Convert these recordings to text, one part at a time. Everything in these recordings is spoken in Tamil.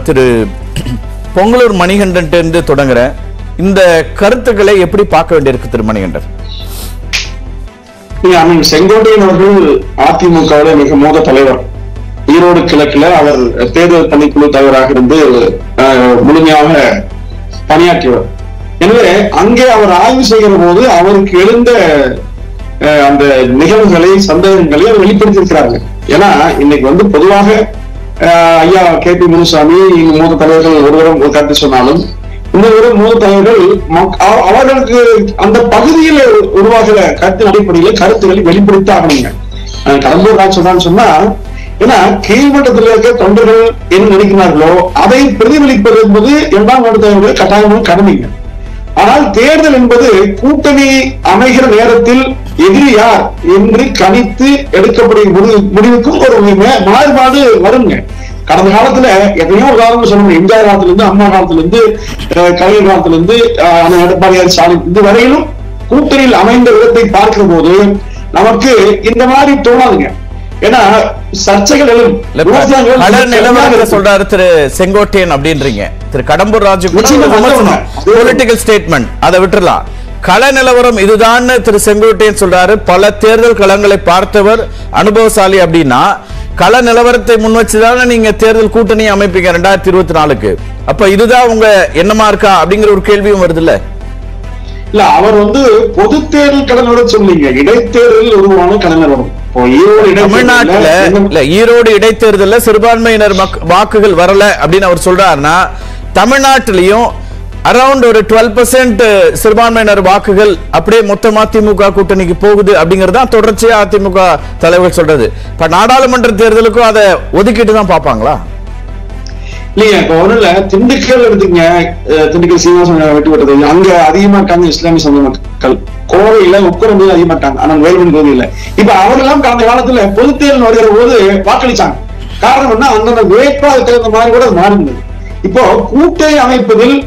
திரு பொங்கலூர் மணிகண்டன் இருந்து தொடங்குற இந்த கருத்துக்களை எப்படி பார்க்க வேண்டியிருக்கு திரு மணிகண்டன்? செங்கோட்டையன் அவர்கள் அதிமுகவில் மிக மூத்த தலைவர். ஈரோடு கிழக்குல அவர் தேர்தல் பணிக்குழு தலைவராக இருந்து முழுமையாக பணியாற்றியவர். எனவே அங்கே அவர் ஆய்வு செய்கிற போது அவருக்கு எழுந்த அந்த நிகழ்வுகளை சந்தேகங்களை அவர் வெளிப்படுத்தியிருக்கிறாங்க. ஏன்னா இன்னைக்கு பொதுவாக ஐயா KP முனுசாமி மூத்த தலைவர்கள் ஒருவரும் ஒரு கருத்து சொன்னாலும் இன்னொரு மூத்த தலைவர்கள் அவர்களுக்கு அந்த பகுதியில் உருவாகிற கருத்தின் அடிப்படையில் கருத்துக்களை வெளிப்படுத்த ஆகணுங்க. கடம்பூர் ராஜ் சொன்னா ஏன்னா கீழ்மட்டத்தில் இருக்க தொண்டர்கள் என்ன நினைக்கிறார்களோ அதை பிரதிபலிப்பது என்பது 2ஆம் கட்ட தலைவர்கள் கட்டாயமாக கடமைங்க. ஆனால் தேர்தல் என்பது கூட்டணி அமைகிற நேரத்தில் எதிரி யார் என்று கணித்து எடுக்கக்கூடிய முடிவுக்கும் ஒரு மாறுபாடு வருங்க. கடந்த காலத்துல எத்தனையோ உதாரணம் சொல்லணும். எம்ஜிஆர் காலத்துல இருந்து, அம்மா காலத்துல இருந்து, கலைஞர் காலத்துல இருந்து, எடப்பாடியார் ஸ்டாலின் இது வரையிலும் கூட்டணியில் அமைந்த விதத்தை பார்க்கிற போது நமக்கு இந்த மாதிரி தோணாதுங்க. ஏன்னா சர்ச்சைகள் சொல்றாரு திரு செங்கோட்டையன் அப்படின்றீங்க. திரு கடம்பூர் ராஜு பொலிட்டிக்கல் ஸ்டேட்மெண்ட் அதை விட்டுறலாம். கள நிலவரம் இதுதான் திரு செங்கோட்டையன் சொல்றாரு. பல தேர்தல் களங்களை பார்த்தவர், அனுபவசாலி. அப்படின்னா கள நிலவரத்தை முன் வச்சுதானே நீங்க தேர்தல் கூட்டணி அமைப்பீங்க 2024க்கு. அப்ப இதுதான் உங்க எண்ணமா இருக்கா அப்படிங்கிற ஒரு கேள்வியும் வருது இல்ல? இல்ல, அவர் பொது தேர்தல் கள நிலவரம் சொன்னீங்க, இடைத்தேர்தலில் உருவான கள நிலவரம். தமிழ்நாட்டுல ஈரோடு இடைத்தேர்தல்ல சிறுபான்மையினர் வாக்குகள் வரல அப்படின்னு அவர் சொல்றாருன்னா, தமிழ்நாட்டிலையும் அரௌண்ட் ஒரு 12% சிறுபான்மையினர் வாக்குகள் அப்படியே மொத்தமா திமுக கூட்டணிக்கு போகுது அப்படிங்கறதா தொடர்ச்சியா அதிமுக தலைவர் சொல்றது. இப்ப நாடாளுமன்ற தேர்தலுக்கும் அதை ஒதுக்கிட்டு தான் பாப்பாங்களா? இல்லையா, இப்ப ஒண்ணுல திண்டுக்கல் எடுத்துங்க, திண்டுக்கல் சீனிவாசன் வெட்டி விட்டது அங்க அதிகமா இருக்காங்க இஸ்லாமிய சமூக மக்கள். கோவையில உட்குறம்பு அதிகமா இருக்காங்க, ஆனா வேல்மணி பகுதியில. இப்ப அவரெல்லாம் கடந்த காலத்துல பொது தேர்தல் வருகிற போது வாக்களிச்சாங்க. காரணம் என்ன, அந்தந்த வேட்பாளர் தகுந்த மாதிரி கூட மாறுந்தது. இப்போ கூட்டணி அமைப்பதில்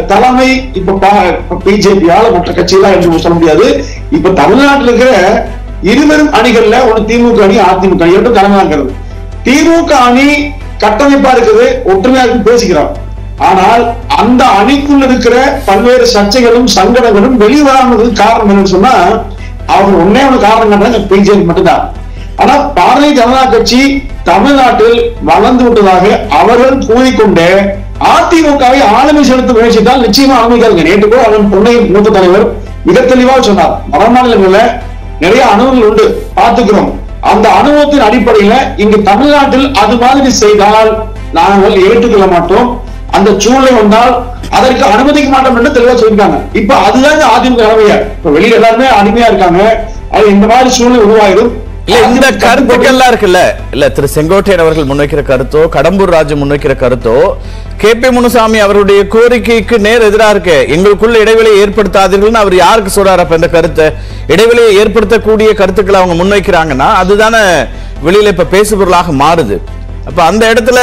தலைமை இப்ப பிஜேபியால மற்ற கட்சியெல்லாம் என்று சொல்ல முடியாது. இப்ப தமிழ்நாட்டில் இருக்கிற இருவரும் அணிகள்ல ஒண்ணு திமுக அணி, அதிமுக அணி என்று தலைமையாகிறது. திமுக அணி கட்டமைப்பா இருக்குது, ஒற்றுமையாக பேசிக்கிறார். ஆனால் அந்த அணிக்குள் இருக்கிற பல்வேறு சர்ச்சைகளும் சங்கடங்களும் வெளிவராமதுக்கு காரணம் என்னன்னு சொன்னா, அவங்க ஒன்னே ஒரு காரணம் கண்டாங்க, பிஜேபி மட்டும்தான். ஆனா பாரதிய ஜனதா கட்சி தமிழ்நாட்டில் வளர்ந்து விட்டதாக அவர்கள் கூறிக்கொண்டே அதிமுகவை ஆளுமை செலுத்த முயற்சித்தால் நிச்சயமா ஆளுமைக்காருங்க. நேற்று கூட அவன் பொன்னை மூத்த தலைவர் மிக தெளிவாக சொன்னார், வட மாநிலங்கள்ல நிறைய அனுபவங்கள் உண்டு, பார்த்துக்கிறோம். அந்த அனுபவத்தின் அடிப்படையில இங்கு தமிழ்நாட்டில் அது மாதிரி செய்தால் நாங்கள் ஏற்றுக்கொள்ள மாட்டோம், அந்த சூழ்நிலை வந்தால் அதற்கு அனுமதிக்க மாட்டோம் என்று தெளிவா சொல்லியிருக்காங்க. இப்ப அதுதான் அதிமுக நிலைமையா. இப்ப வெளியே எல்லாருமே அடிமையா இருக்காங்க, அது இந்த மாதிரி சூழ்நிலை உருவாயிடும். இந்த கருத்துக்கள்லாம் இருக்குல்ல, இல்ல திரு செங்கோட்டையன் அவர்கள் முன்வைக்கிற கருத்தோ, கடம்பூர் ராஜு முன்வைக்கிற கருத்தோ, KP முனுசாமி அவருடைய கோரிக்கைக்கு நேர் எதிராக இருக்கு. எங்களுக்குள்ள இடைவெளியை ஏற்படுத்தாதீர்கள் அவர் யாருக்கு சொல்றாரு? அப்ப இந்த கருத்தை இடைவெளியை ஏற்படுத்தக்கூடிய கருத்துக்களை அவங்க முன்வைக்கிறாங்கன்னா அதுதானே வெளியில இப்ப பேசுபொருளாக மாறுது. அப்ப அந்த இடத்துல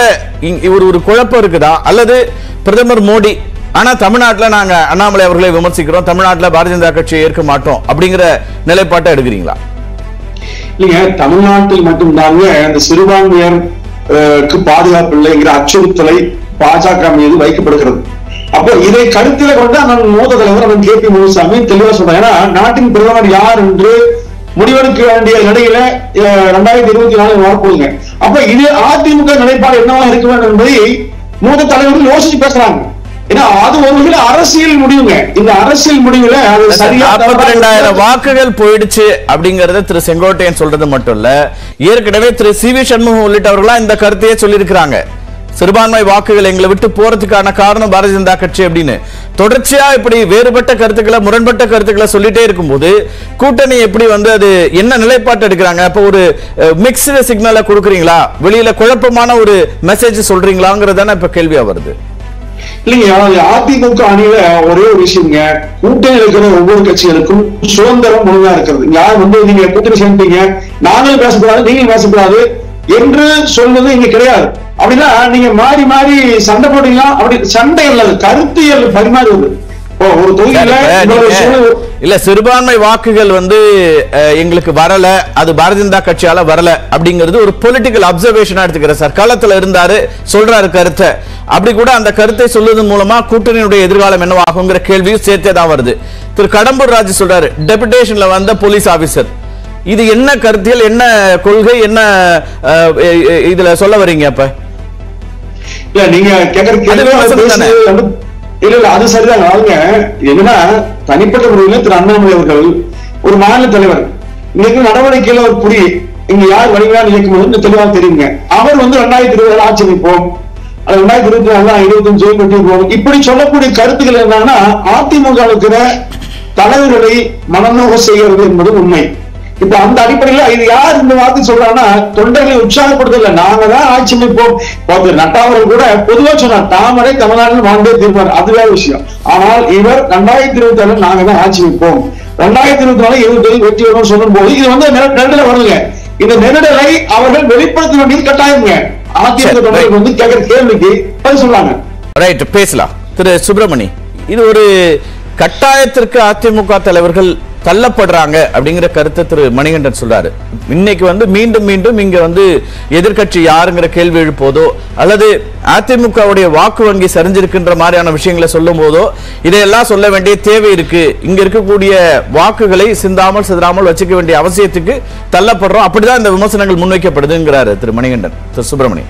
ஒரு குழப்பம் இருக்குதா? அல்லது பிரதமர் மோடி ஆனா தமிழ்நாட்டில் நாங்க அண்ணாமலை அவர்களை விமர்சிக்கிறோம், தமிழ்நாட்டில் பாரதிய ஜனதா கட்சியை ஏற்க மாட்டோம் அப்படிங்கிற நிலைப்பாட்டை எடுக்கிறீங்களா? இல்லைங்க, தமிழ்நாட்டில் மட்டும்தாங்க அந்த சிறுபான்மையருக்கு பாதுகாப்பு இல்லைங்கிற அச்சுறுத்தலை பாஜக மீது வைக்கப்படுகிறது. அப்போ இதை கருத்தில கொண்டு அந்த மூத்த தலைவர் KP முனுசாமி தெளிவா சொல்றாங்க. ஏன்னா நாட்டின் பிரதமர் யார் என்று முடிவெடுக்க வேண்டிய நிலையில 2024 வரப்போகுதுங்க. அப்ப இது அதிமுக நிலைப்பாடு என்னவா இருக்க வேண்டும் என்பதை மூத்த தலைவர்கள் யோசிச்சு பேசுறாங்க. ஏன்னா அது ஒரு வகையில் அரசியல் முடிவுங்க. இந்த அரசியல் முடிவுல 42,000 வாக்குகள் போயிடுச்சு அப்படிங்கறத திரு செங்கோட்டையன் சொல்றது மட்டும் இல்ல, ஏற்கனவே திரு CV சண்முகம் உள்ளிட்டவர்களா இந்த கருத்தையே சொல்லியிருக்கிறாங்க. சிறுபான்மை வாக்குகள் எங்களை விட்டு போறதுக்கான காரணம் பாரதிய ஜனதா கட்சி அப்படின்னு தொடர்ச்சியா இப்படி வேறுபட்ட கருத்துக்களை, முரண்பட்ட கருத்துக்களை சொல்லிட்டே இருக்கும்போது கூட்டணி எப்படி அது என்ன நிலைப்பாட்டு எடுக்கிறாங்க? அப்ப ஒரு மிக்ஸ்டு சிக்னலை கொடுக்குறீங்களா, வெளியில குழப்பமான ஒரு மெசேஜ் சொல்றீங்களாங்கிறதான இப்ப கேள்வியா வருது. இல்லைங்க, அதிமுக அணியில ஒரே ஒரு விஷயங்க, கூட்டணி இருக்கிற ஒவ்வொரு கட்சிகளுக்கும் சுதந்திரம் முழுமையா இருக்கிறது. யார் நீங்க கூட்டணி சேர்ந்தீங்க, நாங்களும் பேசக்கூடாது நீங்களும் பேசக்கூடாது என்று சொல்வது இங்க கிடையாது. அப்படின்னா நீங்க மாறி மாறி சண்டை போட்டீங்கன்னா அப்படி சண்டை அல்லது கருத்தியல் பரிமாறுவது. ஒரு தொகுதியில இல்ல சிறுபான்மை வாக்குகள் வந்து எங்களுக்கு வரல, அது பாரதிய ஜனதா கட்சியால வரல அப்படிங்கிறது ஒரு பொலிட்டிக்கல் அப்சர்வேஷனா எடுத்துக்கிறேன் சார். களத்துல இருந்தாரு, சொல்றாரு கருத்தை. அப்படி கூட அந்த கருத்தை சொல்வதன் மூலமா கூட்டணியுடைய எதிர்காலம் என்னவாகுங்கிற கேள்வியும் சேர்த்தே தான் வருது. திரு கடம்பூர் ராஜு சொல்றாரு டெபுடேஷன்ல வந்த போலீஸ் ஆபீசர். இது என்ன கருத்தியல், என்ன கொள்கை, என்ன இதுல சொல்ல வரீங்க? அப்ப இல்ல நீங்க கேக்குற இல்ல அது சரிதான். அவங்க என்னன்னா தனிப்பட்ட முறையில் திரு அண்ணாமலை அவர்கள் ஒரு மாநில தலைவர், இன்னைக்கு நடவடிக்கையில ஒரு புரி இங்க யார் வடிவான இயக்கும் போது தெளிவாக தெரியுங்க. அவர் வந்து 2020 ஆட்சி அமைப்போம், 2024 25 போகும் இப்படி சொல்லக்கூடிய கருத்துக்கள் என்னன்னா அதிமுக இருக்கிற தலைவர்களை மனநோக செய்கிறது என்பது உண்மை. இப்ப அந்த அடிப்படையில இது யார் இந்த வார்த்தை சொல்றாங்கன்னா தொண்டர்களை உற்சாகப்படுத்தல, நாங்க தான் ஆட்சி அமைப்போம். நட்டாவர்கள் கூட பொதுவா சொன்னார் தாமரை தமிழ்நாட்டில் வாழ்ந்தே தீர்ப்பார், அதுவே விஷயம். ஆனால் இவர் 2026 நாங்க தான் ஆட்சி அமைப்போம், 2024 20 வெற்றி வரும் சொல்லும் போது இது வந்து நெருடல வருங்க. இந்த நெருடலை அவர்கள் வெளிப்படுத்த வேண்டியது கட்டாயங்க. அதிமுக தொண்டர்கள் வந்து கேட்கிற கேள்விக்கு பதில் சொல்லாங்க. ரைட், பேசலாம். திரு சுப்பிரமணி, இது ஒரு கட்டாயத்திற்கு அதிமுக தலைவர்கள் தள்ளப்படுறாங்க அப்படிங்கிற கருத்தை திரு மணிகண்டன் சொல்றாரு. இன்னைக்கு வந்து மீண்டும் மீண்டும் இங்க வந்து எதிர்கட்சி யாருங்கிற கேள்வி எழுப்போதோ அல்லது அதிமுகவுடைய வாக்கு வங்கி சரிஞ்சிருக்கின்ற மாதிரியான விஷயங்களை சொல்லும் போதோ இதையெல்லாம் சொல்ல வேண்டிய தேவை இருக்கு. இங்க இருக்கக்கூடிய வாக்குகளை சிந்தாமல் சிதறாமல் வச்சுக்க வேண்டிய அவசியத்துக்கு தள்ளப்படுறோம். அப்படிதான் இந்த விமர்சனங்கள் முன்வைக்கப்படுதுங்கிறாரு திரு மணிகண்டன். திரு சுப்பிரமணி,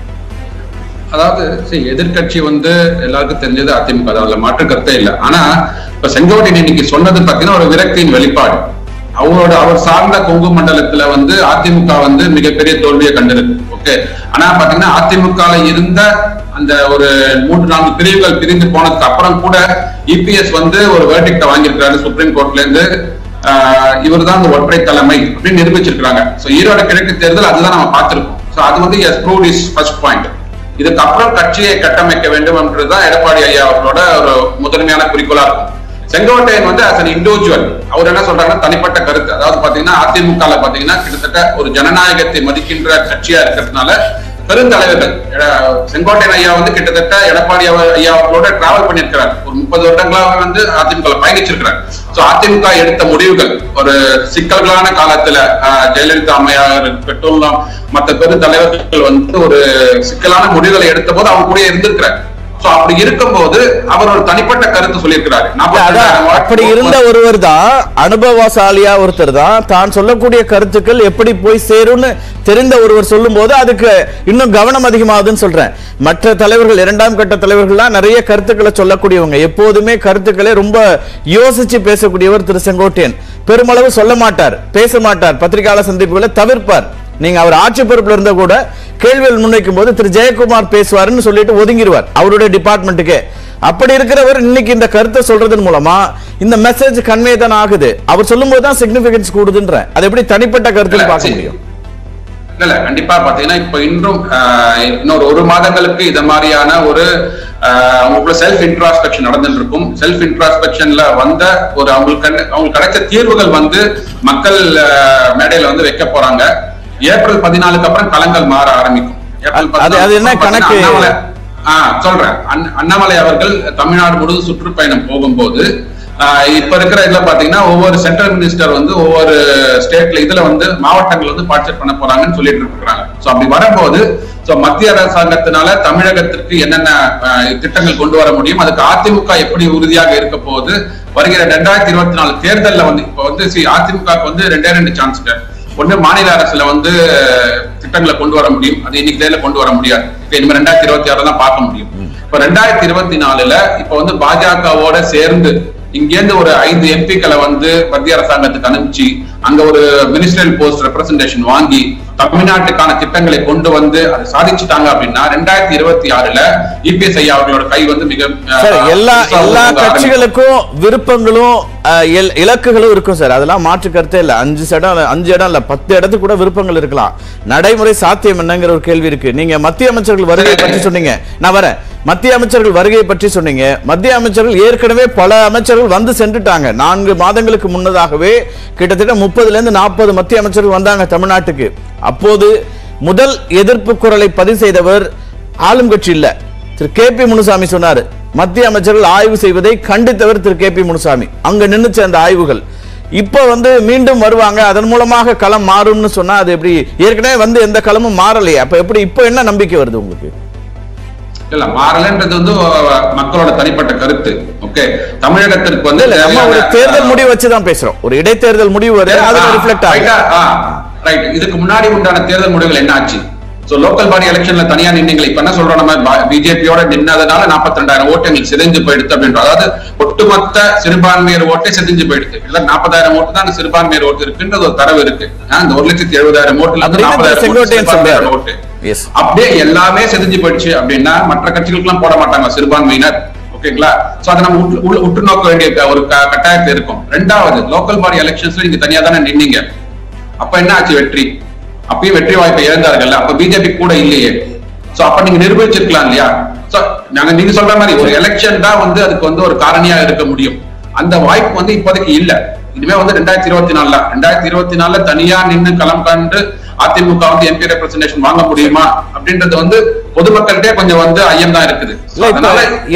அதாவது எதிர்கட்சி வந்து எல்லாருக்கும் தெரிஞ்சது அதிமுக, அதுல மாற்று கருத்தே இல்லை. ஆனா இப்ப செங்கோட்டையன் இன்னைக்கு சொன்னது பாத்தீங்கன்னா ஒரு விரக்தியின் வெளிப்பாடு. அவர் சார்ந்த கொங்கு மண்டலத்துல வந்து அதிமுக வந்து மிகப்பெரிய தோல்வியை கண்டிருக்கு. ஓகே, ஆனா பாத்தீங்கன்னா அதிமுக இருந்த அந்த ஒரு 3-4 பிரிவுகள் பிரிந்து போனதுக்கு அப்புறம் கூட இபிஎஸ் வந்து ஒரு வேர்டிக்ட வாங்கியிருக்கிறாரு சுப்ரீம் கோர்ட்ல இருந்து. இவர் தான் அந்த ஒற்றை தலைமை அப்படின்னு நிரூபிச்சிருக்காங்க. ஈரோடு கிழக்கு தேர்தல் அதுதான் நம்ம பார்த்திருக்கோம். அது வந்து ஃபர்ஸ்ட் பாயிண்ட். இதுக்கப்புறம் கட்சியை கட்டமைக்க வேண்டும் என்றதுதான் எடப்பாடி ஐயா அவர்களோட ஒரு முதன்மையான குறிக்கோளா இருக்கும். செங்கோட்டையன் வந்து as an individual அவர் என்ன சொல்றாங்கன்னா தனிப்பட்ட கருத்து, அதாவது பாத்தீங்கன்னா அதிமுக பாத்தீங்கன்னா கிட்டத்தட்ட ஒரு ஜனநாயகத்தை மதிக்கின்ற கட்சியா இருக்கிறதுனால பெருந்தலைவர்கள் செங்கோட்டையன் ஐயா வந்து கிட்டத்தட்ட எடப்பாடி ஐயா அவர்களோட டிராவல் பண்ணியிருக்கிறார். ஒரு 30 வருடங்களாக வந்து அதிமுக பயணிச்சிருக்கிறார். அதிமுக எடுத்த முடிவுகள் ஒரு சிக்கல்களான காலத்துல ஜெயலலிதா அம்மையார் இருக்கட்டும் மற்ற பெருந்தலைவர்கள் வந்து ஒரு சிக்கலான முடிவுகளை எடுத்த போது அவங்க கூட இருந்திருக்கிறார். அப்படி இருக்கும்போது அவர் ஒரு தனிப்பட்ட கருத்து சொல்லியிருக்கிறாரு. அப்படி இருந்த ஒருவர் தான், அனுபவசாலியா ஒருத்தர் தான், தான் சொல்லக்கூடிய கருத்துக்கள் எப்படி போய் சேரும்னு தெரிந்த ஒருவர் சொல்லும் போது அதுக்கு இன்னும் கவனம் அதிகமாகுதுன்னு சொல்றேன். மற்ற தலைவர்கள், 2ஆம் கட்ட தலைவர்கள்லாம் நிறைய கருத்துக்களை சொல்லக்கூடியவங்க, எப்போதுமே கருத்துக்களை ரொம்ப யோசிச்சு பேசக்கூடியவர் திரு செங்கோட்டையன். பெருமளவு சொல்ல மாட்டார், பேச மாட்டார், பத்திரிகையாளர் சந்திப்புகளை தவிர்ப்பார். நீங்க அவர் ஆட்சி பொறுப்புல இருந்த கூட கேள்விகள் முன்வைக்கும் போது திரு ஜெயக்குமார் பேசுவார்னு சொல்லிட்டு ஒதுங்கிடுவார் அவருடைய டிபார்ட்மெண்ட்டுக்கு. அப்படி இருக்கிறவர் இன்னைக்கு இந்த கருத்தை சொல்றதன் மூலமா இந்த மெசேஜ் கன்வே தான் ஆகுது. அவர் சொல்லும் போது தான் சிக்னிபிகன்ஸ் கூடுதுன்ற. அது எப்படி தனிப்பட்ட கருத்துல பார்க்க முடியும்? இல்ல கண்டிப்பா பாத்தீங்கன்னா இப்ப இன்னும் இன்னொரு 1 மாதங்களுக்கு இத மாதிரியான ஒரு அவங்களுக்குள்ள செல்ஃப் இன்ட்ராஸ்பெக்ஷன் நடந்துட்டு இருக்கும். செல்ஃப் இன்ட்ராஸ்பெக்ஷன்ல வந்த ஒரு அவங்களுக்கு கிடைச்ச தீர்வுகள் வந்து மக்கள் மேடையில வந்து வைக்க போறாங்க. ஏப்ரல் 14க்கு அப்புறம் களங்கள் மாற ஆரம்பிக்கும். சொல்றேன், அண்ணாமலை அவர்கள் தமிழ்நாடு முழுவதும் சுற்றுப்பயணம் போகும்போது இப்ப இருக்கிற இதுல பாத்தீங்கன்னா ஒவ்வொரு சென்ட்ரல் மினிஸ்டர் வந்து ஒவ்வொரு ஸ்டேட்ல இதுல வந்து மாவட்டங்கள் வந்து பார்ட்டிசிபேட் பண்ண போறாங்கன்னு சொல்லிட்டு இருக்காங்க. அப்படி வரும்போது மத்திய அரசாங்கத்தினால தமிழகத்திற்கு என்னென்ன திட்டங்கள் கொண்டு வர முடியும், அதுக்கு அதிமுக எப்படி உறுதியாக இருக்க போகுது, வருகிற 2024 தேர்தல்ல வந்து இப்ப வந்து அதிமுக வந்து 2 சான்ஸ். ஒண்ணு மாநில அரசுல வந்து திட்டங்களை கொண்டு வர முடியும், அது இன்னைக்கு தேர்தல கொண்டு வர முடியாது. இனிமே 2026 தான் பார்க்க முடியும். இப்ப 2024ல இப்ப வந்து பாஜகவோட சேர்ந்து இங்கேருந்து ஒரு 5 எம்பிக்களை வந்து மத்திய அரசாங்கத்துக்கு அனுப்பிச்சு அங்க ஒரு மினிஸ்ட்ரியல் போஸ்ட் ரெப்ரசன்டேஷன் வாங்கி தமிழ்நாட்டுக்கான திட்டங்களை கொண்டு வந்து அதை சாதிச்சுட்டாங்க அப்படின்னா 2026ல இபிஎஸ் ஐயா அவர்களோட கை வந்து மிக எல்லா கட்சிகளுக்கும் விருப்பங்களும் இலக்குகளும் இருக்கும் சார். அதெல்லாம் மாற்று கருத்தே இல்ல. 5 இடம் இல்ல 10 இடத்துக்கு கூட விருப்பங்கள் இருக்கலாம். நடைமுறை சாத்தியம் என்னங்கிற ஒரு கேள்வி இருக்கு. நீங்க மத்திய அமைச்சர்கள் வருகை பற்றி சொன்னீங்க, நான் வரேன். மத்திய அமைச்சர்கள் வருகை பற்றி சொன்னீங்க. மத்திய அமைச்சர்கள் ஏற்கனவே பல அமைச்சர்கள் வந்து சென்றுட்டாங்க. 4 மாதங்களுக்கு முன்னதாகவே கிட்டத்தட்ட 30-40 மத்திய அமைச்சர்கள் வந்தாங்க தமிழ்நாட்டுக்கு. அப்போது முதல் எதிர்ப்பு குரலை பதிவு செய்தவர் ஆளும் கட்சி இல்ல, திரு கே.பி. முனுசாமி சொன்னாரு. மத்திய அமைச்சர்கள் ஆய்வு செய்வதை கண்டித்தவர் திரு கே.பி. முனுசாமி. அங்க நின்னுச்சு அந்த ஆய்வுகள். இப்ப வந்து மீண்டும் வருவாங்க, அதன் மூலமாக களம் மாறும்னு சொன்னா அது எப்படி? ஏற்கனவே வந்து எந்த களமும் மாறலையே, அப்ப எப்படி இப்ப என்ன நம்பிக்கை வருது உங்களுக்கு? இல்ல மாறலன்றது வந்து மக்களோட தனிப்பட்ட கருத்து. ஓகே, தமிழகத்திற்கு வந்து நம்ம ஒரு தேர்தல் முடிவு வச்சுதான் பேசுறோம். ஒரு இடைத்தேர்தல் முடிவு வருது, அது ரிஃப்ளெக்ட் ஆகும். ரைட். இதுக்கு முன்னாடி உண்டான தேர்தல் முடிவுகள் என்ன ஆச்சு? சோ லோக்கல் பாடி எலெக்ஷன்ல தனியா நின்னீங்க. இப்ப என்ன சொல்றோம், நம்ம பிஜேபியோட நின்னதுனால 42,000 ஓட்டு எங்களுக்கு சிதைஞ்சு போயிடுது அப்படின்ற, அதாவது ஒட்டுமொத்த சிறுபான்மையர் ஓட்டே சிதைஞ்சு போயிடுது. இல்ல 40,000 ஓட்டு தான் சிறுபான்மையர் ஓட்டு இருக்குன்றது ஒரு தரவு இருக்கு. இந்த 1,70,000 ஓட்டுல 40,000 ஓட்டு அப்படியே எல்லாமே செஞ்சு போயிடுச்சு அப்படின்னா மற்ற கட்சிகளுக்கு எல்லாம் போட மாட்டாங்க சிறுபான்மையினர். ஓகேங்களா? சோ அதை நம்ம உற்று நோக்க வேண்டிய ஒரு கட்டாயத்தில் இருக்கும். ரெண்டாவது, லோக்கல் பாடி எலெக்ஷன்ஸ்ல நீங்க தனியா தானே நின்னீங்க. அப்ப என்ன ஆச்சு? வெற்றி. அப்பயும் வெற்றி வாய்ப்பை இழந்தார்கள். அப்ப பிஜேபி கூட இல்லையே. சோ அப்ப நீங்க நிரூபிச்சிருக்கலாம் இல்லையா? சோ நீங்க சொல்ற மாதிரி ஒரு எலெக்ஷன் தான் வந்து அதுக்கு வந்து ஒரு காரணியா இருக்க முடியும். அந்த வாய்ப்பு வந்து இப்போதைக்கு இல்ல. இனிமே வந்து 2024 தனியா நின்று களம் கண்டு அதிமுக வந்து எம்பி ரெப்ரசன்டேஷன் வாங்க முடியுமா அப்படின்றது வந்து பொதுமக்கள்கிட்டே கொஞ்சம் வந்து ஐயம் தான் இருக்குது.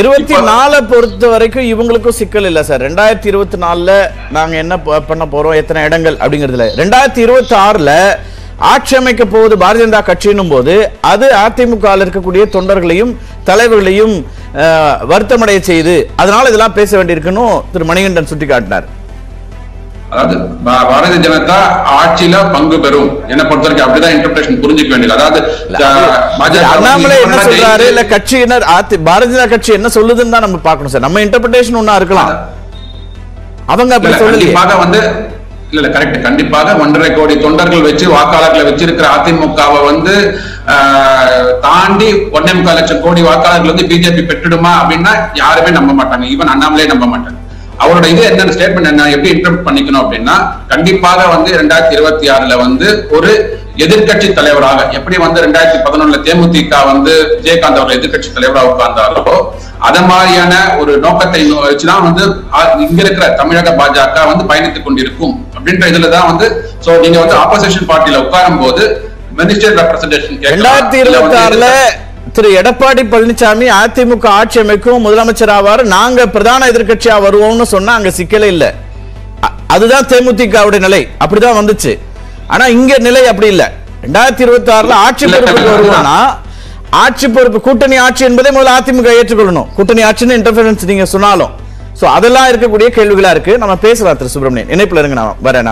24 பொறுத்த வரைக்கும் இவங்களுக்கும் சிக்கல் இல்ல சார். 2024 நாங்க என்ன பண்ண போறோம், எத்தனை இடங்கள் அப்படிங்கறதுல. 2026 ஆட்சி அமைக்க போவது பாரதிய ஜனதா கட்சியினும் போது அது அதிமுக இருக்கக்கூடிய தொண்டர்களையும் தலைவர்களையும் வருத்தமடைய செய்து, அதனால இதெல்லாம் பேச வேண்டியிருக்குன்னு திரு மணிகண்டன் சுட்டிக்காட்டினார். அதாவது பாரதிய ஜனதா ஆட்சியில பங்கு பெறும் என்ன பொறுத்த வரைக்கும் அப்படிதான் இன்டர்பிரேஷன் புரிஞ்சுக்க வேண்டியது. அதாவது அண்ணாமலை என்ன சொல்றாரு, இல்ல கட்சியினர் பாரதிய ஜனதா கட்சி என்ன சொல்லுதுன்னு தான் நம்ம பார்க்கணும் சார். நம்ம இன்டர்பிரேஷன் ஒண்ணா இருக்கலாம், அவங்க அப்படி சொல்லல. வந்து இல்ல கரெக்ட். கண்டிப்பாக 1.5 கோடி தொண்டர்கள் வச்சு வாக்காளர்களை வச்சிருக்கிற அதிமுகவை வந்து தாண்டி 1.25 லட்சம் கோடி வாக்காளர்கள் வந்து பிஜேபி பெற்றுடுமா அப்படின்னா யாருமே நம்ப மாட்டாங்க. ஈவன் அண்ணாமலே நம்ப மாட்டாங்க. அவரோட இது என்ன ஸ்டேட்மெண்ட் என்ன எப்படி இன்டர்பிரட் பண்ணிக்கணும் அப்படின்னா, கண்டிப்பாக வந்து 2026 வந்து ஒரு எதிர்கட்சி தலைவராக எப்படி வந்து 2011 தேமுதிக வந்து விஜயகாந்த் அவர்கள் எதிர்கட்சி தலைவராக உட்கார்ந்தாரோ அத மாதிரியான ஒரு நோக்கத்தை வச்சுதான் வந்து இங்க இருக்கிற தமிழக பாஜக வந்து பயணித்துக் கொண்டிருக்கும் அப்படின்ற இதுலதான் வந்து சோ நீங்க வந்து ஆப்போசிஷன் பார்ட்டியில உட்காரும் போது மினிஸ்டர் ரெப்ரசன்டேஷன் 2026 திரு எடப்பாடி பழனிசாமி அதிமுக ஆட்சி அமைக்கும், முதலமைச்சர் ஆவார், நாங்க பிரதான எதிர்கட்சியா வருவோம்னு சொன்னா அங்க சிக்கலே இல்ல. அதுதான் தேமுதிகவுடைய நிலை, அப்படிதான் வந்துச்சு. ஆனா இங்க நிலை அப்படி இல்ல. 2026 ஆட்சி பொறுப்பு வருவோம்னா ஆட்சி பொறுப்பு கூட்டணி ஆட்சி என்பதை முதல்ல அதிமுக ஏற்றுக்கொள்ளணும். கூட்டணி ஆட்சின்னு இன்டர்ஃபரன்ஸ் நீங்க சொன்னாலும் சோ அதெல்லாம் இருக்கக்கூடிய கேள்விகளா இருக்கு. நம்ம பேசலாம். திரு சுப்பிரமணியன் இணைப்புல இருங்க, நான் வரேன்.